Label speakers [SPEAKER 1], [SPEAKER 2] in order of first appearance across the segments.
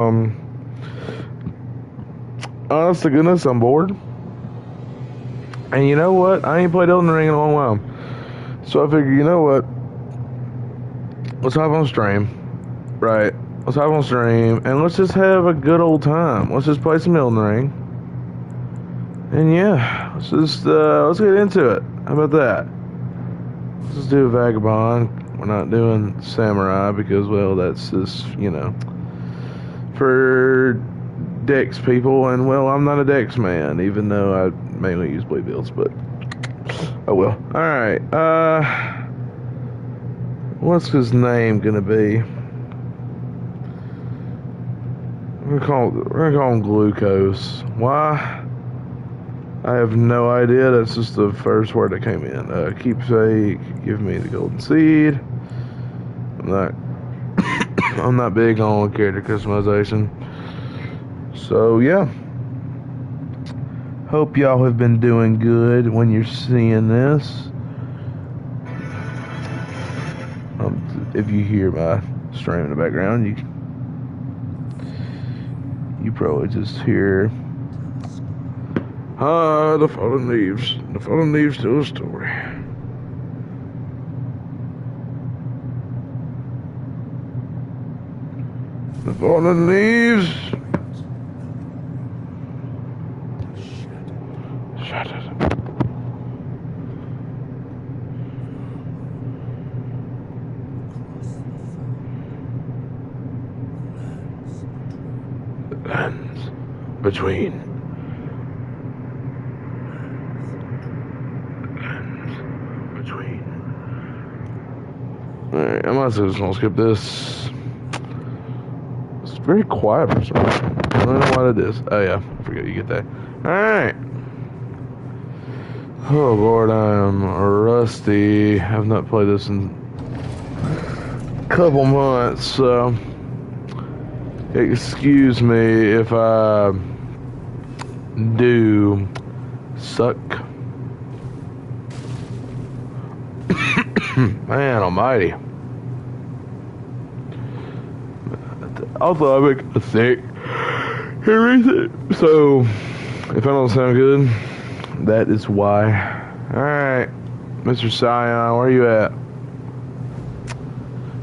[SPEAKER 1] Um, honest to goodness, I'm bored. And you know what? I ain't played Elden Ring in a long while. So I figured, you know what? Let's hop on stream. Right. Let's hop on stream and let's just have a good old time. Let's just play some Elden Ring. And yeah, let's get into it. How about that? Let's just do a vagabond. We're not doing samurai because, well, that's just, for Dex people. And, well, I'm not a Dex man, even though I mainly use blade builds, but oh well. Alright, what's his name gonna be? We're gonna call him Glucose. Why? I have no idea. That's just the first word that came in. Keepsake, give me the golden seed. I'm not big on character customization. So yeah. Hope y'all have been doing good when you're seeing this. If you hear my stream in the background, you probably just hear the fallen leaves. The fallen leaves tell a story. The fallen leaves. Shattered. The lands between. Alright, I might as well just gonna skip this. It's very quiet for some reason. I don't know what it is. Oh yeah, I forget you get that. Alright. Oh lord, I'm rusty. I've not played this in a couple months, so excuse me if I do suck. Man almighty. Also, I make a mistake everything. So, if I don't sound good, that is why. Alright, Mr. Scion, where are you at?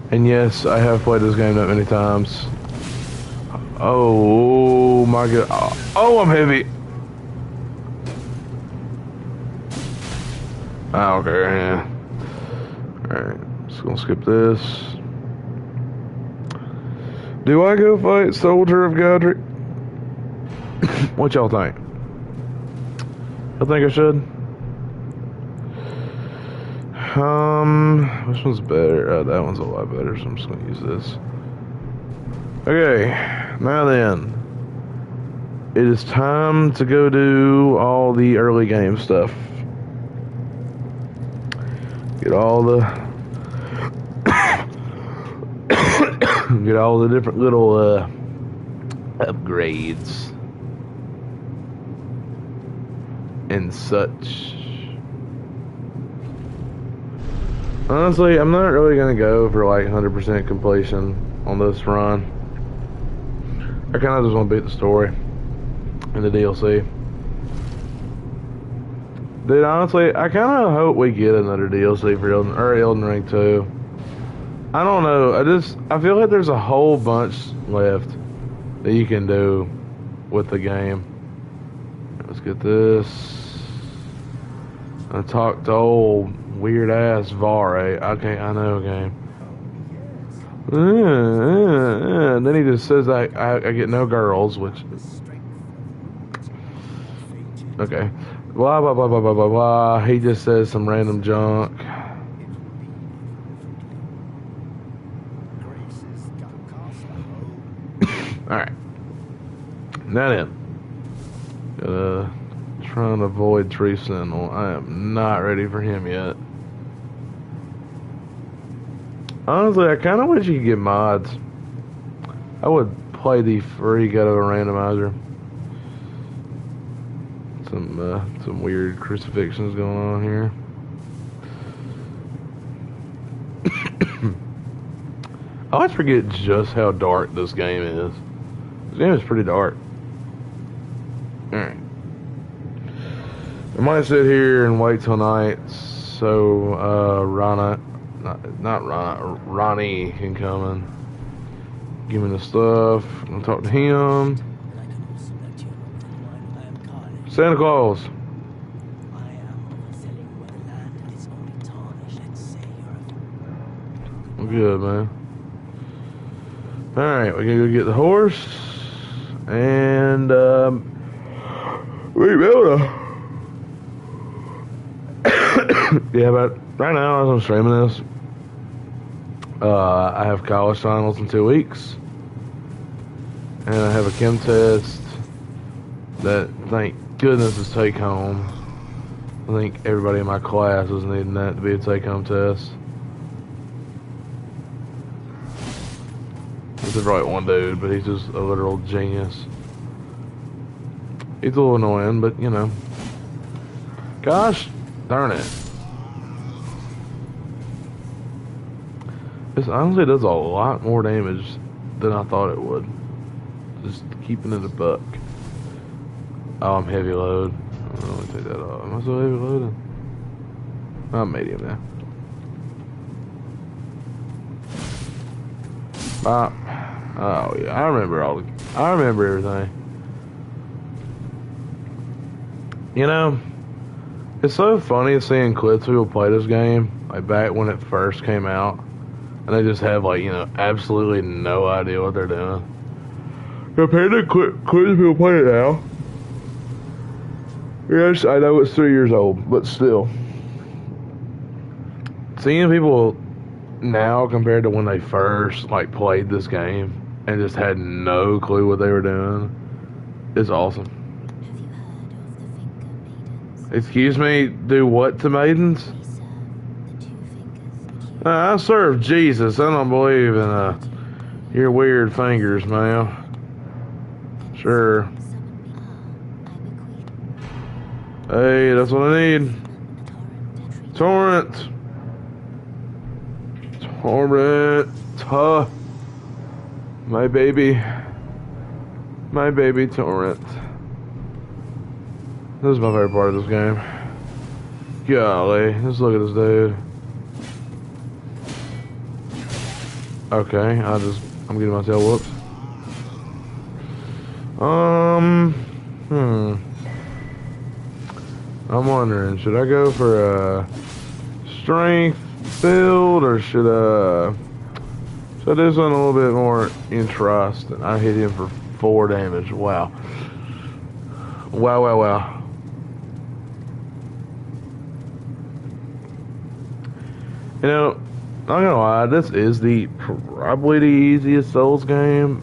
[SPEAKER 1] And yes, I have played this game that many times. Oh my god. Oh, I'm heavy. I don't care, yeah. Alright, just gonna skip this. Do I go fight Soldier of Godric? What y'all think? I think I should. Which one's better? That one's a lot better, so I'm just gonna use this. Okay, now then. It is time to go do all the early game stuff. Get all the get all the different little upgrades and such. Honestly, I'm not really gonna go for like 100% completion on this run. I kind of just want to beat the story and the DLC. Dude, honestly, I kind of hope we get another DLC for Elden Ring 2. I don't know. I feel like there's a whole bunch left that you can do with the game. Let's get this. I talked to old weird ass Vare. Okay, I know game. And then he just says I get no girls, which. Okay. Blah, blah, blah, blah, blah, blah, blah. He just says some random junk. Alright. Now then. Gotta try and avoid Tree Sentinel. I am not ready for him yet. Honestly, I kind of wish you could get mods. I would play the freak out of a randomizer. Some weird crucifixions going on here. I always forget just how dark this game is. The game is pretty dark. Alright. I might sit here and wait till night so Ronnie can come and give me the stuff. I'll talk to him. Santa Claus. I'm good, man. Alright, we're gonna go get the horse. And, we'll be able to. Yeah, but right now, as I'm streaming this, I have college finals in 2 weeks. And I have a chem test that, thank goodness, is take home. I think everybody in my class is needing that to be a take home test. This is right one dude, but he's just a literal genius. He's a little annoying, but you know. Gosh darn it. This honestly does a lot more damage than I thought it would. Just keeping it a buck. Oh, I'm heavy load. Let me take that off. Am I so heavy loaded? I'm medium now. Oh yeah, I remember everything. You know, it's so funny seeing clips of people play this game, like back when it first came out, and they just have like, you know, absolutely no idea what they're doing. Compared to clips of people play it now. Yes, I know it's 3 years old, but still. Seeing people now compared to when they first like played this game and just had no clue what they were doing is awesome. Excuse me, do what to maidens? I serve Jesus. I don't believe in your weird fingers, ma'am. Sure. Hey, that's what I need. Torrent. Torrent. Huh. My baby. My baby Torrent. This is my favorite part of this game. Golly, just look at this dude. Okay, I'm getting my tail whooped. I'm wondering, should I go for a strength build or should I do something a little bit more in trust? And I hit him for 4 damage. Wow. Wow. You know, not gonna lie, this is probably the easiest Souls game,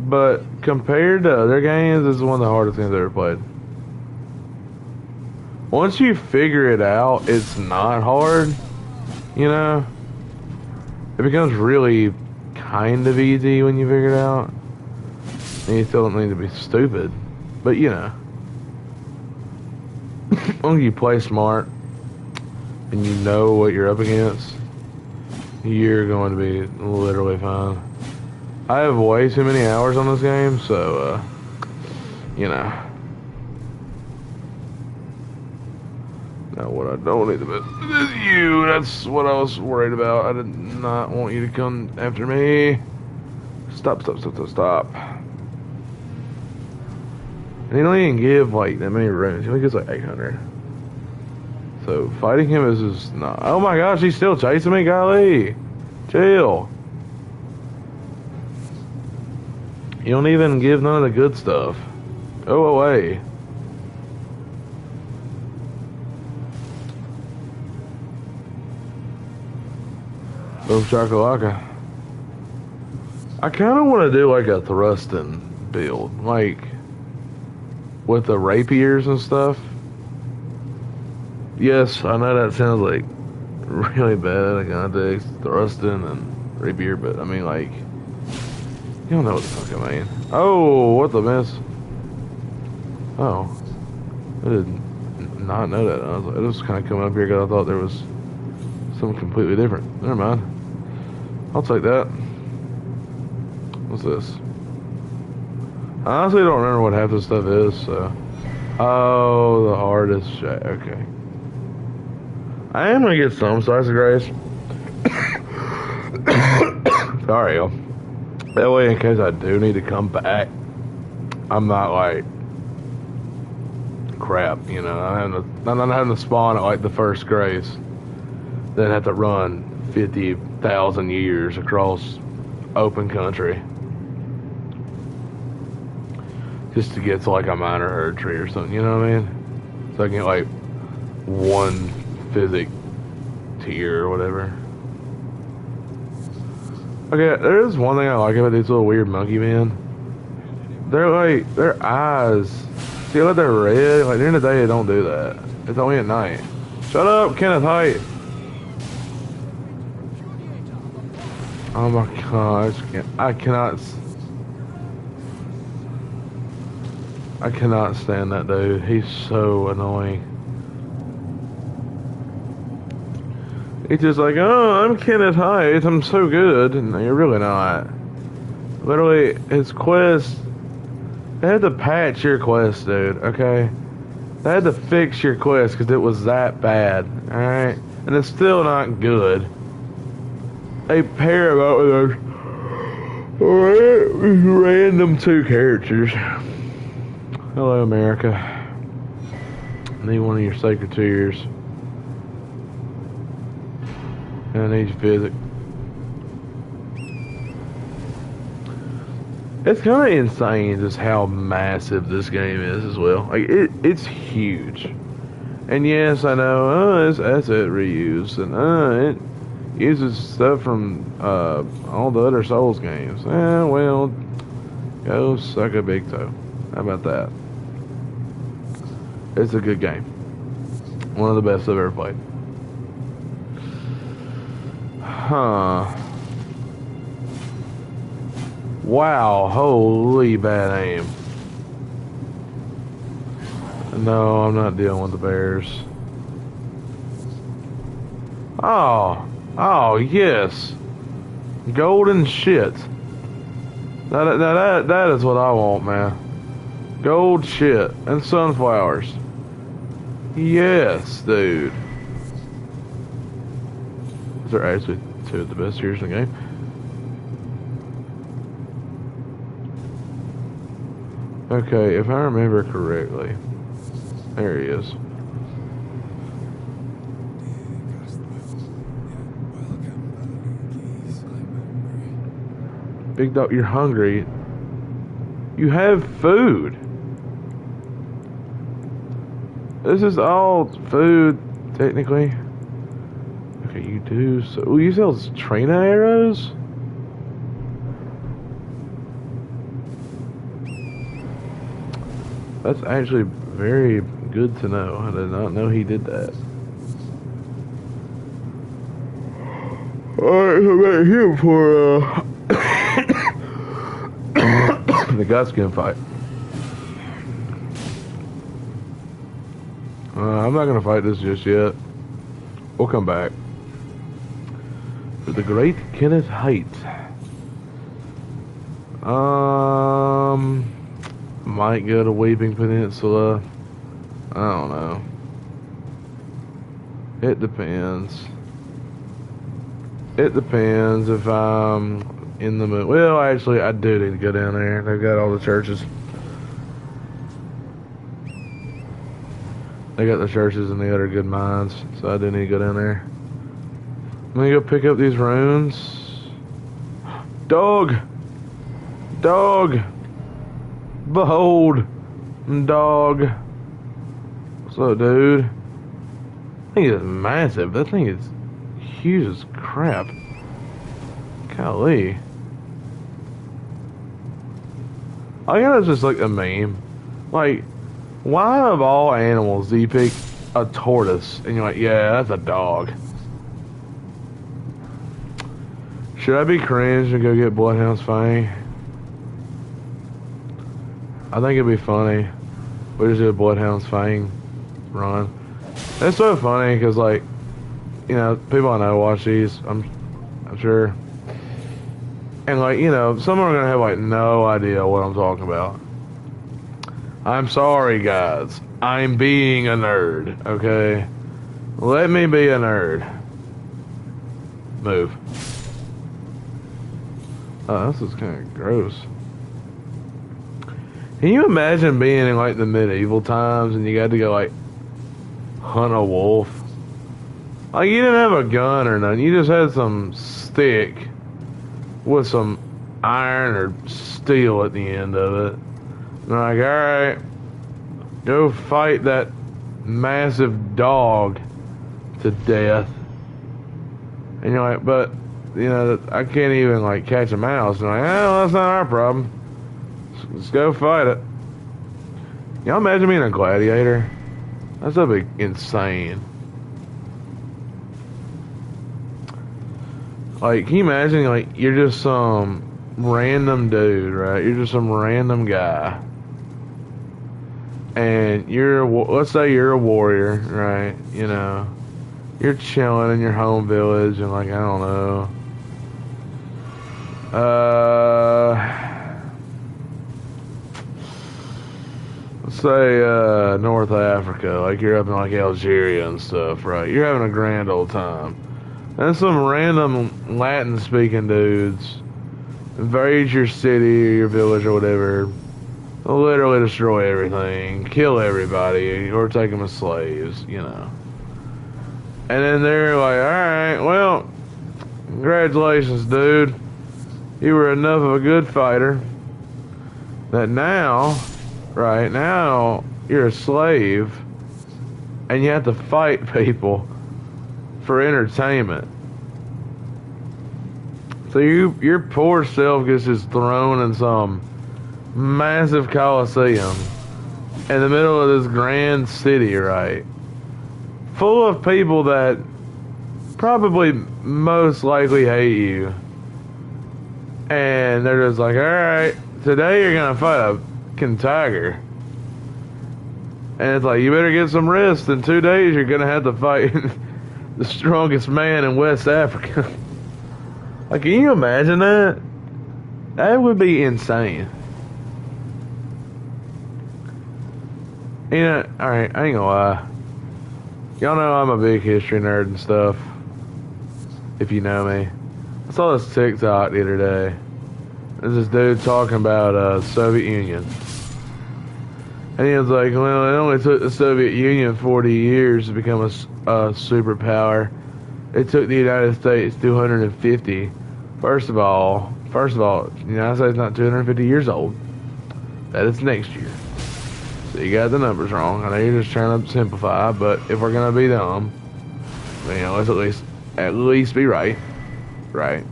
[SPEAKER 1] but compared to other games, this is one of the hardest games I've ever played. Once you figure it out, it's not hard, you know? It becomes really kind of easy when you figure it out. And you still don't need to be stupid, but you know. As long as you play smart, and you know what you're up against, you're going to be literally fine. I have way too many hours on this game, so, you know. Now, what I don't need to do is you. That's what I was worried about. I did not want you to come after me. Stop. And he don't even give, like, that many runes. He only gives, like, 800. So, fighting him is just not... Oh my gosh, he's still chasing me? Golly. Chill. You don't even give none of the good stuff. Go away. Boom shakalaka. I kind of want to do like a thrusting build. Like, with the rapiers and stuff. Yes, I know that sounds like really bad in context, thrusting and rapier, but I mean, like, you don't know what the fuck I mean. Oh, what the mess? Oh, I did not know that. I was just kind of coming up here because I thought there was something completely different. Never mind. I'll take that. What's this? I honestly don't remember what half this stuff is, so. Oh, the hardest shack. Okay. I am gonna get some slice of grace. Sorry, y'all. That way, in case I do need to come back, I'm not like crap, you know. I'm not having to spawn at like the first grace, then have to run 50,000 years across open country just to get to like a minor herd tree or something. You know what I mean? So I can get like one physic tier or whatever. Okay, there is one thing I like about these little weird monkey men. They're like, their eyes, see like they're red? Like during the day they don't do that. It's only at night. Shut up, Kenneth Height. Oh my gosh, I cannot stand that dude. He's so annoying. He's just like, oh, I'm Kenneth Height. I'm so good. And you're really not. Literally, his quest, they had to patch your quest, dude, okay? They had to fix your quest because it was that bad, alright? And it's still not good. They pair him up with those random two characters. Hello, America. I need one of your sacred tears. And I need your physics. It's kind of insane just how massive this game is as well. Like it's huge. And yes, I know, it's asset reuse, and it uses stuff from all the other Souls games. Well, go suck a big toe. How about that? It's a good game. One of the best I've ever played. Huh. Wow, holy bad aim. No, I'm not dealing with the bears. Oh, yes. Golden shit. That is what I want, man. Gold shit and sunflowers. Yes, dude. These are actually two of the best tiers in the game. Okay, if I remember correctly, there he is. Big dog, you're hungry. You have food. This is all food, technically. Okay, you do. So, you sell trainer arrows? That's actually very good to know. I did not know he did that. Alright, so back here for the Gutskin fight. I'm not gonna fight this just yet. We'll come back. For the great Kenneth Height. Might go to Weeping Peninsula. I don't know. It depends. It depends if I'm in the mood. Well, actually, I do need to go down there. They've got all the churches. They got the churches and the other good mines, so I do need to go down there. I'm gonna go pick up these runes. Dog! Dog! Behold! Dog! What's up, dude? That thing is massive. That thing is huge as crap. Golly. I guess it's just like a meme. Like, why of all animals do you pick a tortoise and you're like, yeah, that's a dog? Should I be cringe and go get Bloodhound's Fang? I think it'd be funny. We just do a Bloodhound's Fang run. It's so funny because, like, you know, people I know watch these, I'm sure. And, like, you know, some are going to have, like, no idea what I'm talking about. I'm sorry, guys. I'm being a nerd, okay? Let me be a nerd. Move. Oh, this is kind of gross. Can you imagine being in, like, the medieval times and you got to go, like, hunt a wolf? Like, you didn't have a gun or nothing. You just had some stick with some iron or steel at the end of it. And like, alright, go fight that massive dog to death. And you're like, but, you know, I can't even, like, catch a mouse. And like, well, that's not our problem. Let's go fight it. Y'all imagine being a gladiator? That's a big insane. Like, can you imagine, like, you're just some random dude, right? You're just some random guy. And let's say you're a warrior, right? You know, you're chilling in your home village and, like, I don't know. Let's say, North Africa. Like, you're up in, like, Algeria and stuff, right? You're having a grand old time. And some random Latin-speaking dudes invade your city or your village or whatever. They'll literally destroy everything, kill everybody, or take them as slaves, you know. And then they're like, alright, well, congratulations, dude. You were enough of a good fighter that now, right, now you're a slave and you have to fight people for entertainment. So your poor self gets just thrown in some massive coliseum in the middle of this grand city, right? Full of people that probably most likely hate you. And they're just like, alright, today you're gonna fight a fucking tiger. And it's like, you better get some rest. In 2 days you're gonna have to fight the strongest man in West Africa. Like, can you imagine that? That would be insane. You know, alright, I ain't gonna lie. Y'all know I'm a big history nerd and stuff. If you know me. I saw this TikTok the other day. There's this dude talking about Soviet Union. And he was like, well, it only took the Soviet Union 40 years to become a superpower. It took the United States 250. First of all, the United States is not 250 years old. That is next year. So you got the numbers wrong. I know you're just trying to simplify, but if we're gonna be dumb, you know, let's at least be right. Right.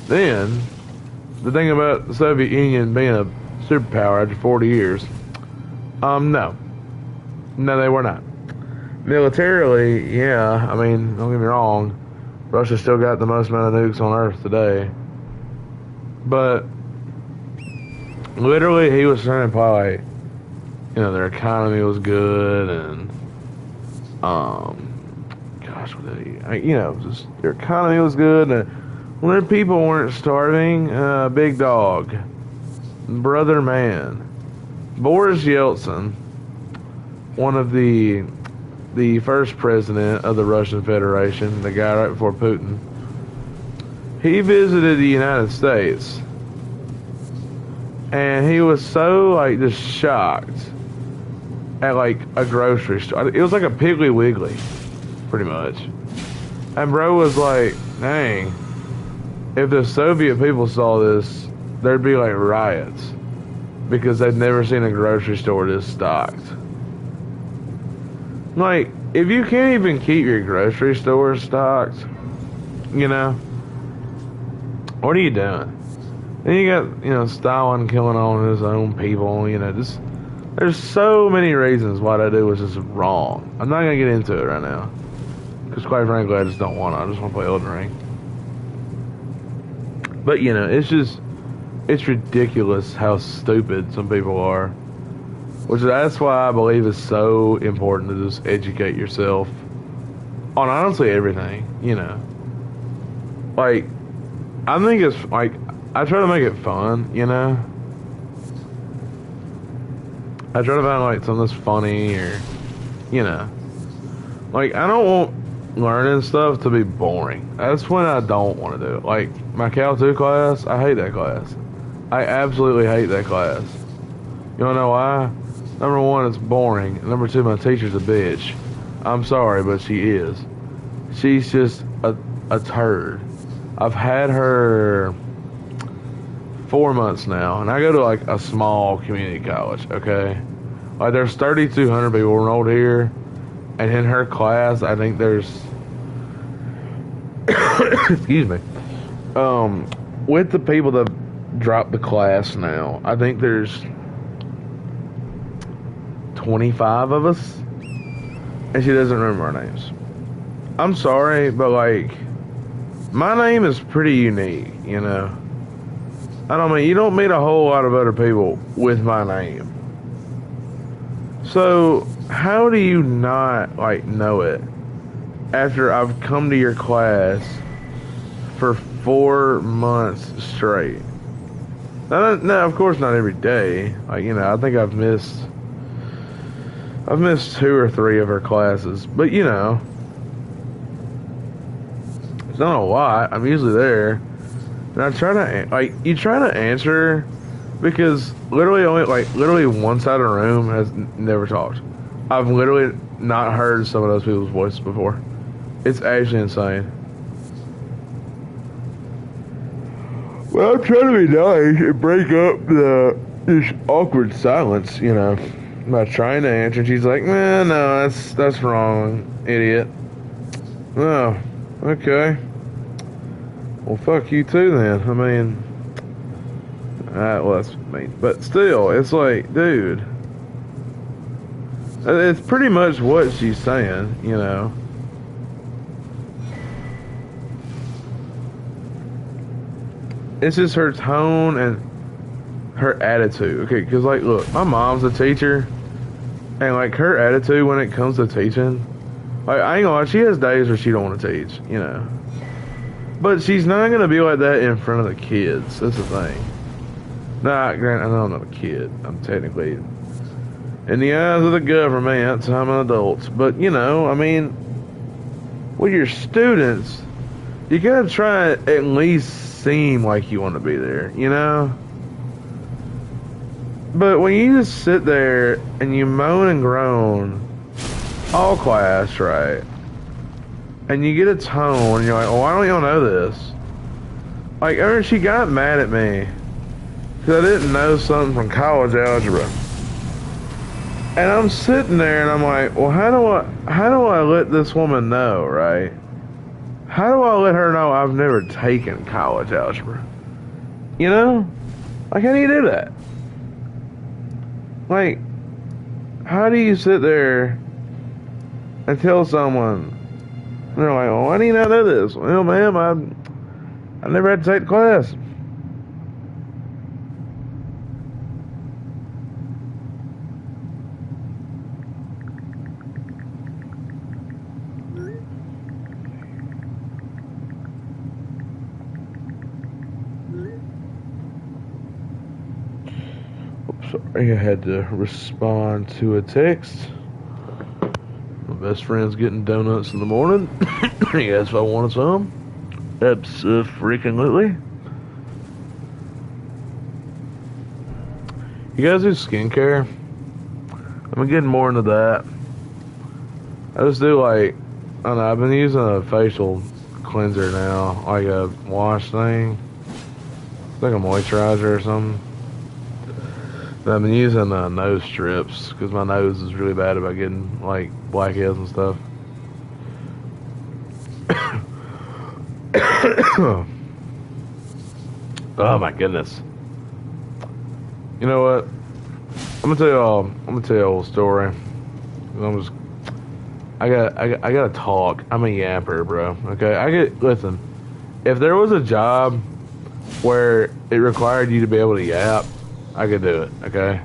[SPEAKER 1] Then, the thing about the Soviet Union being a superpower after 40 years, no. No, they were not. Militarily, yeah, I mean, don't get me wrong, Russia still got the most amount of nukes on Earth today. But, literally, he was trying to imply, like, you know, their economy was good, and, gosh, what did he, you know, just, their economy was good, and when their people weren't starving, big dog, brother man, Boris Yeltsin, one of the first president of the Russian Federation, the guy right before Putin, he visited the United States, and he was so, like, just shocked at, like, a grocery store. It was like a Piggly Wiggly, pretty much. And bro was like, dang, if the Soviet people saw this, there'd be, like, riots, because they'd never seen a grocery store this stocked. Like, if you can't even keep your grocery store stocked, you know, what are you doing? Then you got, you know, Stalin killing all his own people, you know, just, there's so many reasons why that dude was just wrong. I'm not going to get into it right now, because quite frankly, I just don't want to. I just want to play Elden Ring. But, you know, it's ridiculous how stupid some people are. That's why I believe it's so important to just educate yourself on honestly everything, you know. Like, I think it's, like, I try to make it fun, you know. I try to find like something that's funny or, you know, like I don't want learning stuff to be boring. That's when I don't want to do it. Like my Cal 2 class, I hate that class. I absolutely hate that class. You wanna know why? Number one, it's boring. Number two, my teacher's a bitch. I'm sorry, but she is. She's just a turd. I've had her 4 months now, and I go to like a small community college, okay? Like there's 3,200 people enrolled here, and in her class, I think there's, excuse me, with the people that dropped the class now, I think there's 25 of us, and she doesn't remember our names. I'm sorry, but like, my name is pretty unique, you know? I don't mean, you don't meet a whole lot of other people with my name. So, how do you not, like, know it after I've come to your class for 4 months straight? Now, of course, not every day. Like, you know, I think I've missed 2 or 3 of her classes. But, you know, it's not a lot. I'm usually there. And I try to, like, you try to answer because literally one side of the room has never talked. I've literally not heard some of those people's voices before. It's actually insane. Well, I'm trying to be nice and break up this awkward silence, you know, by trying to answer. And she's like, man, no, that's wrong, idiot. Oh, okay. Well, fuck you too then. I mean, well, that's mean. But still, it's like, dude, it's pretty much what she's saying, you know. It's just her tone and her attitude. Okay, because, like, look, my mom's a teacher, and, like, her attitude when it comes to teaching, like, I ain't gonna lie, she has days where she don't want to teach, you know. But she's not going to be like that in front of the kids. That's the thing. Nah, Grant, I know I'm not a kid. I'm technically, in the eyes of the government, I'm an adult. But, you know, I mean, with your students, you got to try to at least seem like you want to be there, you know? But when you just sit there and you moan and groan all class, right? And you get a tone, and you're like, oh, why don't y'all know this? Like, ever she got mad at me because I didn't know something from college algebra. And I'm sitting there, and I'm like, well, how do I let this woman know, right? How do I let her know I've never taken college algebra? You know? Like, how do you do that? Like, how do you sit there and tell someone, and they're like, well, why do you not know this? Well, ma'am, I never had to take the class. Oops, sorry, I had to respond to a text. My best friend's getting donuts in the morning. He asked if I wanted some. Abso-freaking-lutely. You guys do skincare? I'm getting more into that. I just do like, I don't know, I've been using a facial cleanser now, like a wash thing. It's like a moisturizer or something. But I've been using nose strips because my nose is really bad about getting like blackheads and stuff. Oh my goodness! You know what? I'm gonna tell you a whole story. I gotta talk. I'm a yapper, bro. Okay, listen. If there was a job where it required you to be able to yap, I could do it, okay?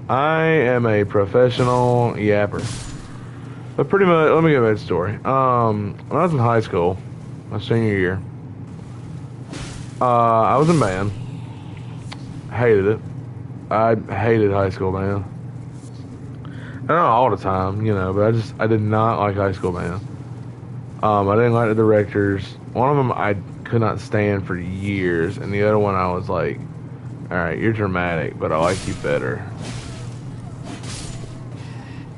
[SPEAKER 1] I am a professional yapper. But pretty much, let me get back to the story. When I was in high school, my senior year, I was in band. Hated it. I hated high school, man. And not all the time, you know, but I did not like high school, man. I didn't like the directors. One of them I could not stand for years, and the other one I was like, all right, you're dramatic, but I like you better.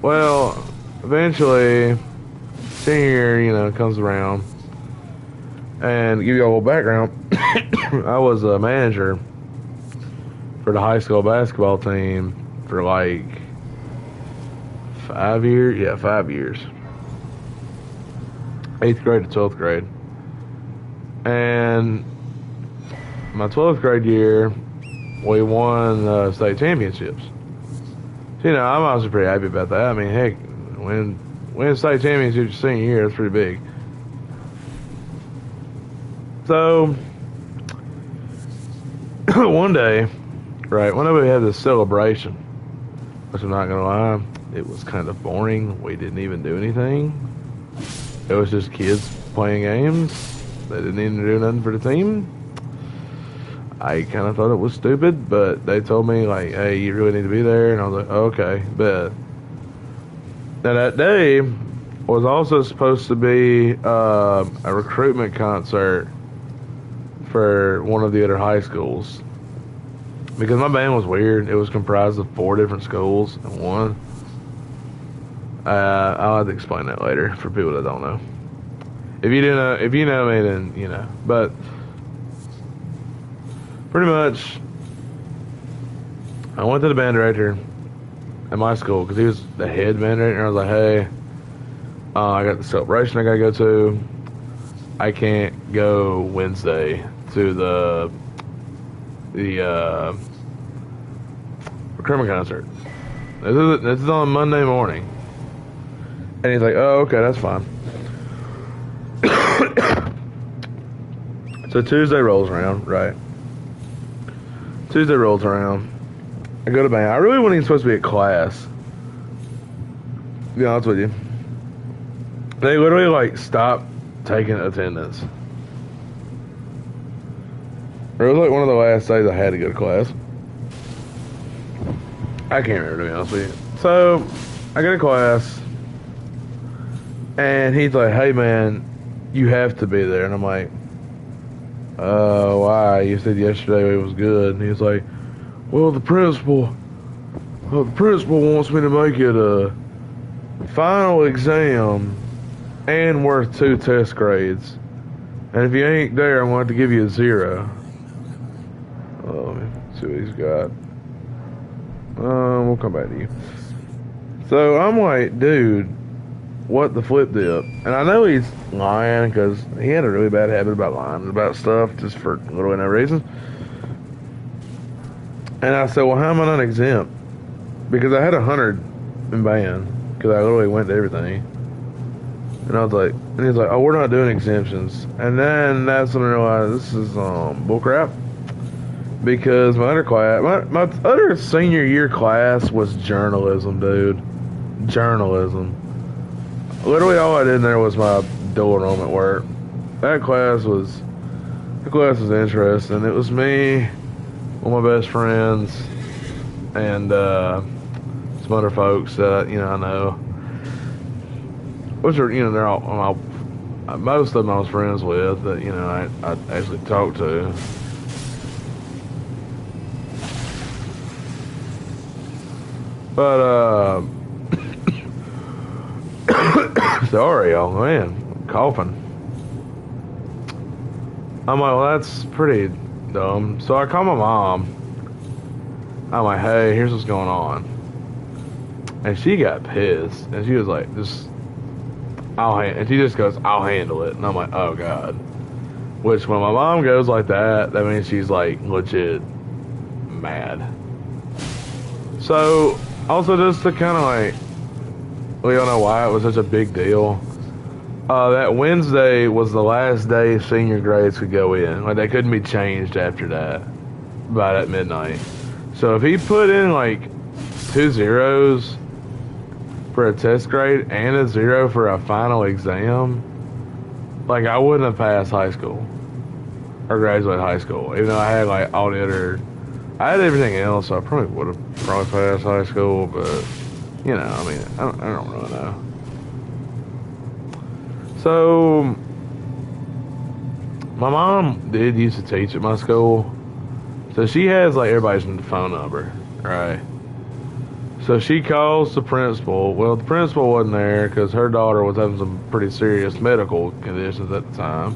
[SPEAKER 1] Well, eventually, senior year, you know, comes around, and to give you a little background, I was a manager for the high school basketball team for like 5 years. Yeah, 5 years. 8th grade to 12th grade. And my 12th grade year, we won state championships. So, you know, I'm honestly pretty happy about that. I mean, heck, win state championships your senior year, that's pretty big. So, one day, right, whenever we had this celebration, which I'm not going to lie, it was kind of boring. We didn't even do anything. It was just kids playing games. They didn't even do nothing for the team. I kind of thought it was stupid, but they told me, like, hey, you really need to be there. And I was like, oh, okay, bet. Now, that day was also supposed to be a recruitment concert for one of the other high schools. Because my band was weird. It was comprised of 4 different schools in one. I'll have to explain that later for people that don't know. If you know me, then you know. But pretty much, I went to the band director at my school because he was the head band director. And I was like, hey, I got the celebration I got to go to. I can't go Wednesday to the recruitment concert. This is on Monday morning. And he's like, oh, okay, that's fine. So Tuesday rolls around, right? Tuesday rolls around. I go to band. I really wasn't even supposed to be at class. To be honest with you. They literally, like, stopped taking attendance. It was like one of the last days I had to go to class. I can't remember, to be honest with you. So, I go to class. And he's like, hey, man, you have to be there. And I'm like, why? You said yesterday it was good. And he's like, well, the principal wants me to make it a final exam and worth 2 test grades. And if you ain't there, I'm going to have to give you a 0. Let's see what he's got. We'll come back to you. So I'm like, dude, what the flip dip? And I know he's lying because he had a really bad habit about lying about stuff just for literally no reason. And I said, well, how am I not exempt? Because I had 100 in band because I literally went to everything. And I was like, and he's like, oh, we're not doing exemptions. And then that's when I realized this is bullcrap. Because my other class, my other senior year class was journalism, dude. Journalism. Literally all I did in there was my dual enrollment work. That class was interesting. It was me, one of my best friends, and some other folks that I know. Which are they're all most of them I was friends with that I actually talked to. But sorry, y'all, man, I'm coughing. I'm like, well, that's pretty dumb. So I call my mom. I'm like, hey, here's what's going on. And she got pissed, and she was like, and she just goes, I'll handle it. And I'm like, oh God. Which when my mom goes like that means she's like legit mad. So also just to kind of like, we don't know why it was such a big deal. That Wednesday was the last day senior grades could go in. Like they couldn't be changed after that by at midnight. So if he put in like 2 zeros for a test grade and a 0 for a final exam, like I wouldn't have passed high school or graduated high school, even though I had like all the other I had everything else, so I probably would have probably passed high school, but you know, I mean, I don't really know. So my mom did used to teach at my school, so she has like everybody's phone number, right? So she calls the principal. Well, the principal wasn't there because her daughter was having some pretty serious medical conditions at the time.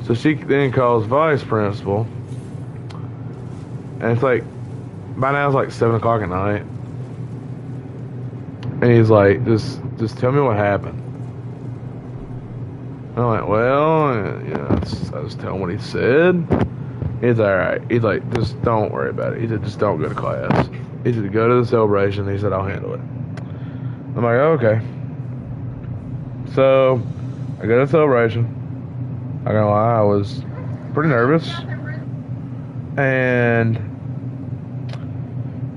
[SPEAKER 1] So she then calls vice principal, and it's like by now it's like 7 o'clock at night, and he's like, just tell me what happened. I'm like, well, you know, I was telling what he said. He's all right. He's like, just don't worry about it. He said, just don't go to class. He said, go to the celebration. He said, I'll handle it. I'm like, okay. So I go to the celebration. I gonna lie, I was pretty nervous. And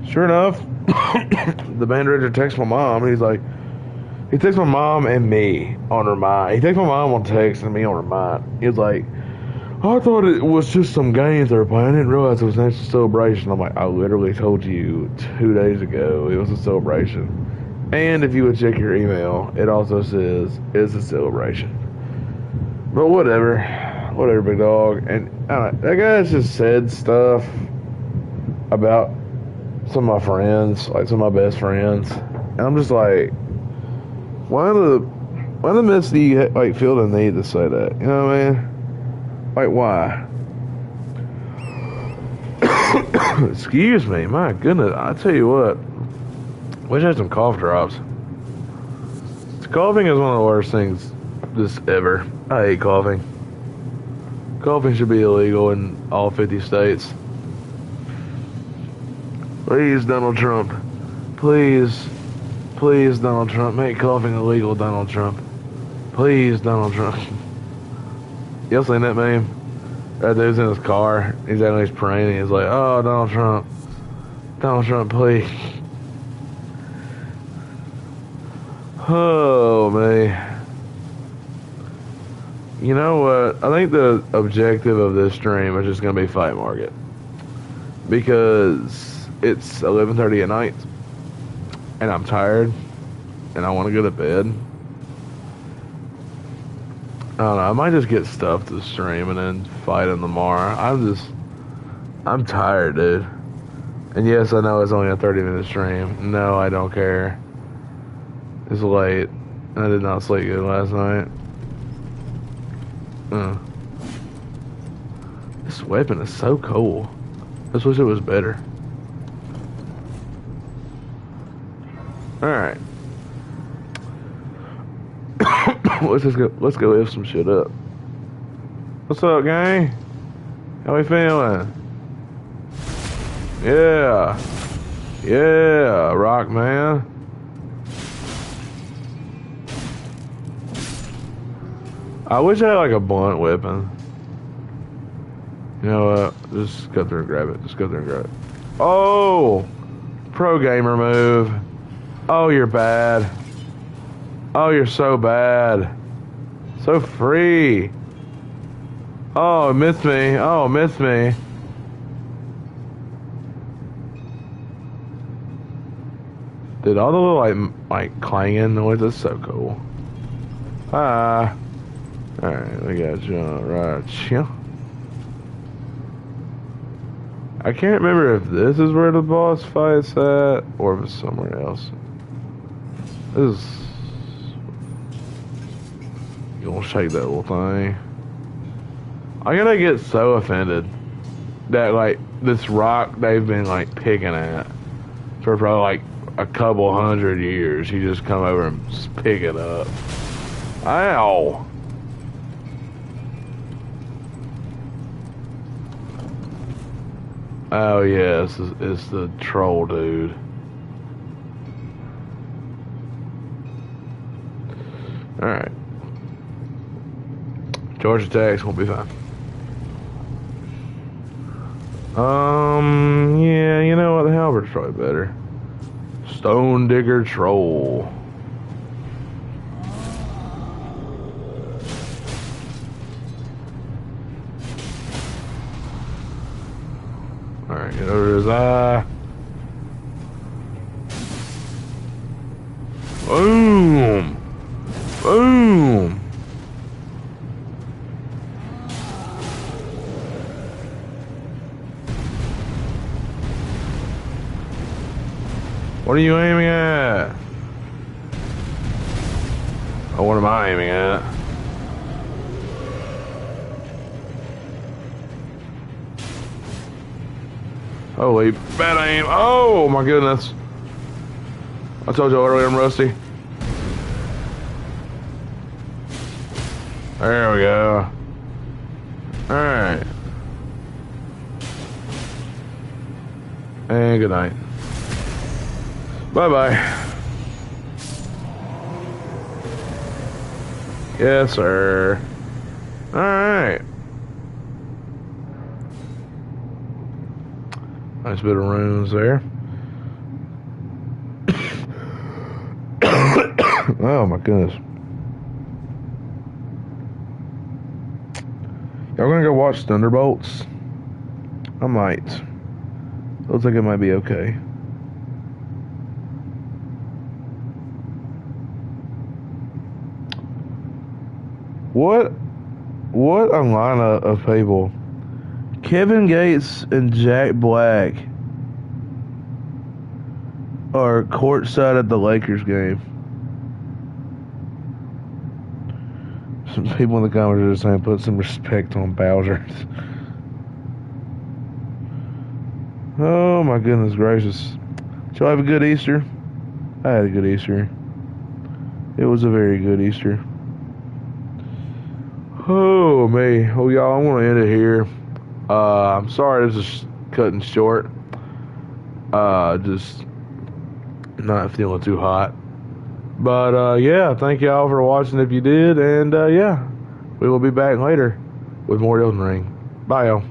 [SPEAKER 1] sure enough, the band director texts my mom. He's like, he texts my mom and me on her mind. He texts my mom on text and me on her mind. He's like, I thought it was just some games they were playing. I didn't realize it was an actual celebration. I'm like, I literally told you 2 days ago it was a celebration. And if you would check your email, it also says it's a celebration. But whatever, big dog. And that guy just said stuff about some of my friends, like some of my best friends. And I'm just like, why the myths do you like feel the need to say that? You know what I mean? Like, why? Excuse me, my goodness. I tell you what, wish I had some cough drops. Coughing is one of the worst things just ever. I hate coughing. Coughing should be illegal in all 50 states. Please, Donald Trump. Please, Donald Trump. Make coughing illegal, Donald Trump. Please, Donald Trump. Y'all seen that meme? That dude's in his car. He's praying. And he's like, "Oh, Donald Trump, please." Oh man. You know what? I think the objective of this stream is just gonna be Fight Market because it's 11:30 at night, and I'm tired, and I want to go to bed. I don't know, I might just get stuff to stream and then fight him tomorrow. I'm tired, dude. And yes, I know it's only a 30-minute stream. No, I don't care. It's late. I did not sleep good last night. This weapon is so cool. I just wish it was better. Alright. Let's go lift some shit up. What's up, gang? How we feeling? Yeah. Yeah, rock man. I wish I had like a blunt weapon. You know what? Just go through and grab it. Oh! Pro gamer move. Oh, you're bad. Oh, you're so bad. So free. Oh, missed me. Dude, all the little like clanging noise is so cool. Ah. Alright, we got you right here. I can't remember if this is where the boss fight's at or if it's somewhere else. This is... You gonna shake that little thing. I'm gonna get so offended that like this rock they've been like picking at for probably like a couple 100 years. You just come over and just pick it up. Ow! Oh yeah, it's the troll dude. Alright. Charge attacks won't be fine. Yeah, you know what? The halberd's probably better. Stone Digger Troll. Alright, over his eye. Boom! Boom! What are you aiming at? Oh, what am I aiming at? Holy bad aim. Oh my goodness. I told you earlier I'm rusty. There we go. Alright. And good night. Bye-bye. Yes, sir. Alright. Nice bit of runes there. Oh my goodness. Y'all gonna go watch Thunderbolts? I might. Looks like it might be okay. What a lineup of people. Kevin Gates and Jack Black are courtside at the Lakers game. Some people in the comments are saying put some respect on Bowser. Oh my goodness gracious. Did y'all have a good Easter? I had a good Easter. It was a very good Easter. Oh me. Oh y'all, I'm gonna end it here. I'm sorry this is cutting short. Just not feeling too hot. But yeah, thank y'all for watching if you did, and yeah, we will be back later with more Elden Ring. Bye y'all.